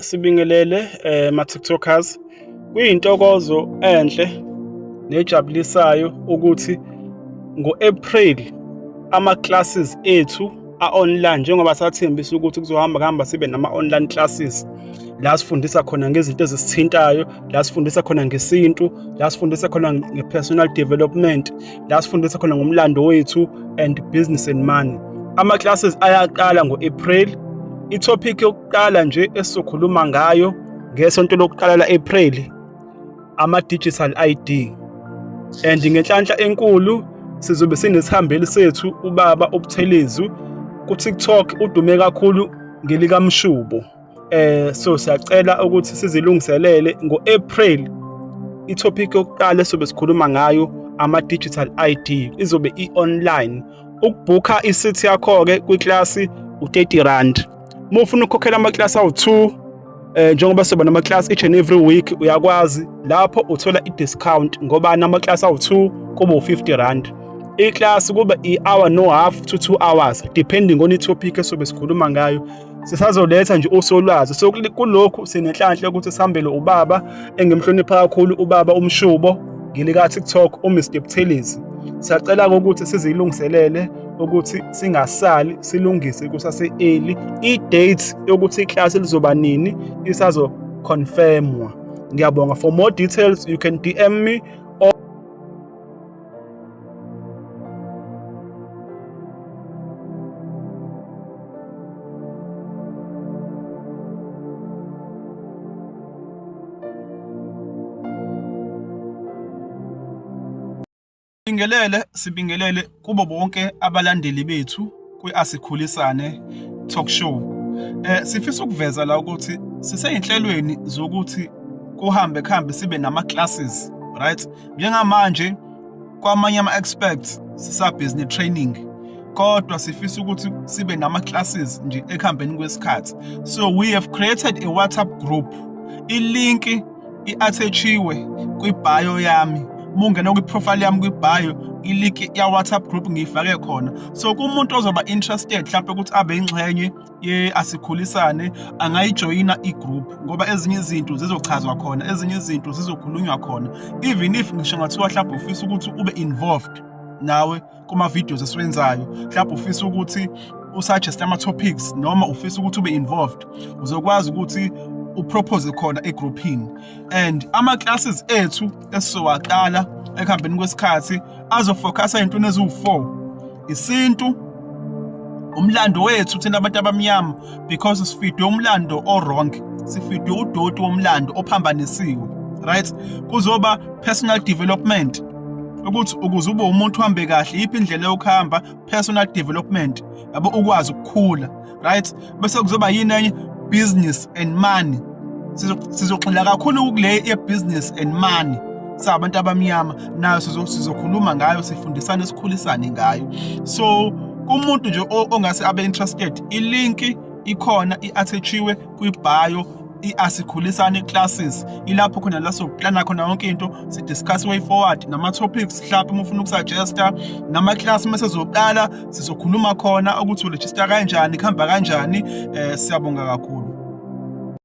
Sibingelele ma-TikTokers. Kuyintokozo enhle nejabulisayo ukuthi ngo-April ama-classes ethu a-online, njengoba sathembisa ukuthi kuzohamba sibe nama-online classes la sifundisa khona ngezinto ezisithintayo, la sifundisa khona ngesintu, la sifundisa khona nge-personal development, la sifundisa khona ngomlando wethu and business and money. Ama-classes ayaqala ngo-April. I-topic yokuqala nje esizokhuluma ngayo ngesonto lokuqala la-April ama-digital ID, and ngenhlanhla enkulu sizobe sinesihambeli sethu ubaba uButhelezi ku-TikTok, udume kakhulu ngelikaMshubo. So siyacela ukuthi sizilungiselele ngo-April. I-topic yokuqala esizobe sikhuluma ngayo ama-digital ID izobe i-online. Ukubhukha isithi yakho-ke kwiklasi u-R30. Uma ufuna ukukhokhela amaklasi awu-2 njengoba siba namaklasi each and every week, uyakwazi lapho uthola i-discount ngoba amaklasi awu-2 kuba u-R50. Iklasi kuba i-hour no half to 2 hours depending on i-topic esobe sikhuluma ngayo. Sisazoletha nje usolwazi. So kulokhu sinenhlanhla ukuthi sihambele ubaba engimhlonipha kakhulu, ubaba uMshubo ngilika TikTok, uMr Buthelezi. Siyacela ukuthi sizilungiselele ukuthi singasali, silungise kusase-early. I-date yokuthi iklasi lizoba nini isazo confirmwa. Ngiyabonga. For more details you can DM me or Sibingelele kubo bonke abalandeli bethu kwi-Asikhulisane Talk Show. Sifisa ukuveza la ukuthi siseyinhlelweni zokuthi kuhambe sibe nama-classes, right? Njengamanje kwamanye ama-experts sisa-business training, kodwa sifisa ukuthi sibe nama-classes nje ekuhambeni kwesikhathi. So we have created a WhatsApp group. Ilinki i-attach-iwe kwi-bio yami. Mungena kwi-profile yami kwi-bio, ilink ya WhatsApp group ngiyifake khona. So kumuntu ozoba interested mhlawumbe ukuthi abe ingxenye ye-Asikhulisane angayijoyina i-group, ngoba ezinye izinto zizochazwa khona, ezinye izinto zizokhulunywa khona. Even if ngisho ngathiwa mhlawumbe ufisa ukuthi ube involved nawe kuma-videos esiwenzayo, mhlawumbe ufisa ukuthi usuggest ama-topics noma ufisa ukuthi ube involved, uzokwazi ukuthi upropose khona egroupini. And ama-classes ethu esizowaqala ekuhambeni kwesikhathi azofocusa ey'ntweni eziwu-4: isintu, umlando wethu thina abantu abamnyama, because sifidwe umlando o-wrong, sifidwe udoti womlando ophambanisiwe, right? Kuzoba personal development, ukuthi ukuze ube umuntu uhambe kahle, yiphi indlela yokuhamba, personal development, yabo ukwazi ukukhula, right? Bese kuzoba yini enye, business and money. Sizogxila kakhulu kule ye-business and money sabantu abamnyama, nayo sizokhuluma ngayo, sifundisane, sikhulisane ngayo. So kumuntu nje ongase abe interested, ilinki ikhona, i-attach-iwe kwi-bio, i-Asikhulisane classes. Ilapho khona la soplana khona yonke into, si-discuss way forward nama-topics, mhlawumbe uma ufuna ukusuggesta nama-class mase zoqala sizokhuluma khona ukuthi uregister kanjani, kuhamba kanjani. Siyabonga kakhulu.